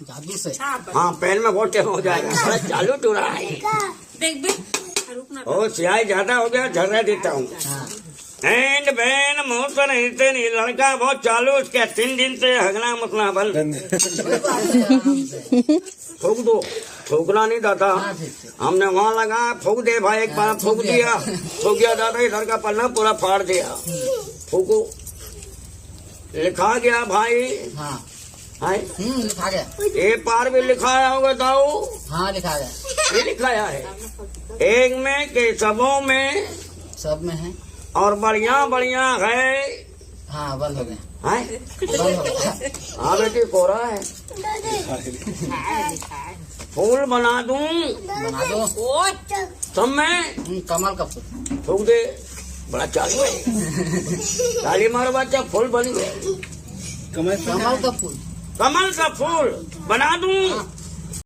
जादू से। हाँ पेन में बहुत टाइम हो जाएगा। बड़ा चालू टूरा है। ओ सियाही ज्यादा हो गया, झर्रा देता हूँ। एंड बैन मोहसन हितेन, ये लड़का बहुत चालू, उसके 3 दिन से हगना मसला बल। फूक दो, फूकना नहीं दादा। हमने वहाँ लगा फूक दे भाई, एक बार फूक दिया, फूक गया दादा, इधर का पन्ना पूरा फाड़ दिया। फूको, लिखा गया भाई। हाँ लिखा गया। एक पार भी लिखाया होगा ताऊ। हाँ लिखा गया। ये लिखाया है एक में के सबों में, सब में है और बढ़िया बढ़िया है। हाँ बंद हो गया। बंद हो गया। हाँ बेटी कोरा है। फूल बना दूं? बना दो। सब में कमल का फूल फूक दे। बड़ा चालू है। ताली मारो बच्चा, फूल बन गए। कमल का फूल। कमल का फूल बना दूं?